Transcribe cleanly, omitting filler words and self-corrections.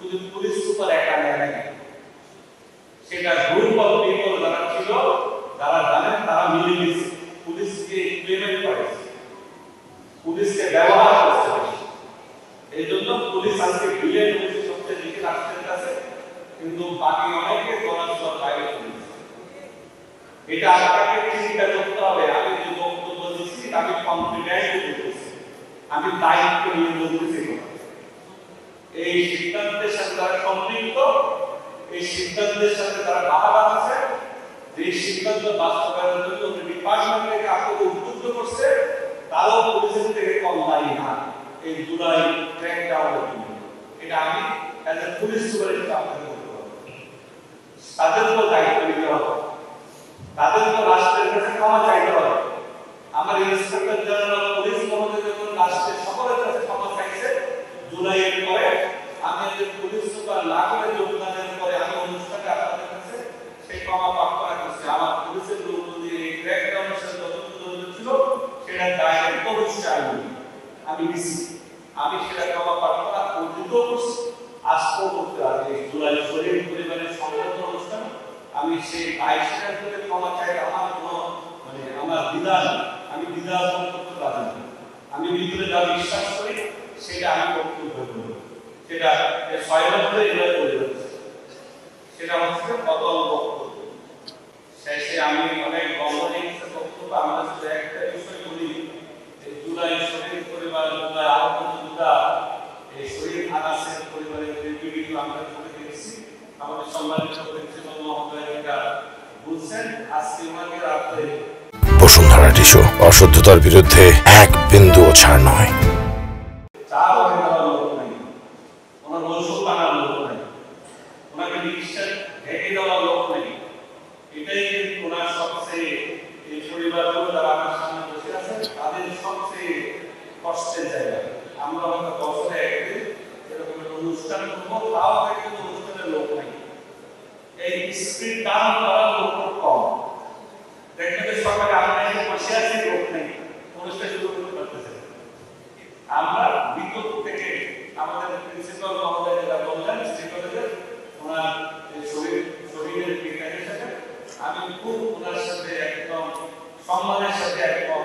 শুধু police super একা নেয় নাই, সেটা গ্রুপ অফ পিপল যারা ছিল, যারা জানেন তারা মিলে গেছে, পুলিশকে ইমপ্লিমেন্ট করেছে, পুলিশকে ব্যবহার করছে। এই জন্য পুলিশ আজকে ভিলেন হয়েছে সবচেয়ে বেশি রাষ্ট্রের কাছে, কিন্তু বাকি অনেকে জনসর বাইরে চলেছে। এটা আপনাকে চিন্তা করতে হবে। আমি যে বক্তব্য দিচ্ছি আমি কনফিডেন্ট দিতেছি, আমি দায়িত্ব নিয়ে বলতেছি। এই সিদ্ধান্তের সাথে যারা সম্পৃক্ত, এই সিদ্ধান্তের সাথে যারা বাহাবাদ আছে, যে সিদ্ধান্ত বাস্তবায়নের জন্য ডিপার্টমেন্ট থেকে আপনাকে উদ্বুদ্ধ করছে, তারাও পুলিশের থেকে কম দায়ী না এই জুলাই ক্র্যাকডাউনের জন্য। এটা আমি অ্যাজ এ পুলিশ সুপার হিসেবে আপনাকে বলতে পারবো। তাদেরকেও দায়িত্ব নিতে হবে, তাদেরকেও রাষ্ট্রের কাছে ক্ষমা চাইতে হবে। আমার ইন্সপেক্টর জেনারেল পুলিশ মহোদয় যখন রাষ্ট্রের সকলের কাছে ক্ষমা চাইছে জুলাইয়ের পরে, আমি যে পুলিশ সুপার না করে যোগদানের পরে আমি অনুষ্ঠানে আপনাদের কাছে সেই ক্ষমা প্রার্থনা করছি। আমার পুলিশের লোক দিয়ে এই ক্র্যাকডাউনের সাথে যতটুকু ছিল সেটা দায়িত্ব অবশ্যই আমি দিচ্ছি, আমি সেটা ক্ষমা প্রার্থনা অর্জিত করছি, আজকেও করতে পারি। জুলাই শরীর পরিবারের সংবর্ধনা অনুষ্ঠান আমি সেই বাইশের করে ক্ষমা চাই, আমার কোনো আমার বিধান, আমি বিধান করতে পারি না। আমি ভিতরে যা বিশ্বাস করি সেটা আমি বক্তব্য করব, সেটা 6 বছরে এভাবে করে যাচ্ছে, সেটা হচ্ছে অতল বক্তব্য। শেষে আমি অনেক গভর্নিং বক্তব্য আমরা শুধু একটা বিষয় বলি, জুলাই শরীর পরিবার, জুলাই আহতরা, এই শরীর আনাসের পরিবারের ভিডিও আমরা করে দেখছি। আমাদের সম্মানিত প্রিন্সিপাল মহোদয় এটা বলছেন, আজকে ওনাকে রাত্রে বসুন্ধরা টিস্যু অশুদ্ধতার বিরুদ্ধে এক বিন্দুও ছাড় নয়। চা করে দেওয়ার লোক নাই, ওনার ওষুধ আনার লোক নাই, ওনাকে চিকিৎসা ঢেকে দেওয়ার লোক নেই। এটাই কিন্তু ওনার সবচেয়ে, এই পরিবারগুলো যারা আমার সামনে বসে আছে তাদের সবচেয়ে কষ্টের জায়গা। আমরা হয়তো বছরে একদিন এরকম একটা অনুষ্ঠান করবো, তাও কিন্তু অনুষ্ঠানের লোক নাই, এই স্ক্রিন দান করার লোক কম। দেখবেন যে সরকারে আমরা এসে বসে আছি, লোক নেই, অনুষ্ঠান শুরু করতে পারতেছে। আমরা বিগত থেকে আমাদের প্রিন্সিপাল মহোদয় যেটা বললেন, কলেজের ওনার শরীরের বিজ্ঞানের সাথে আমি খুব ওনার সাথে একদম সম্মানের সাথে একদম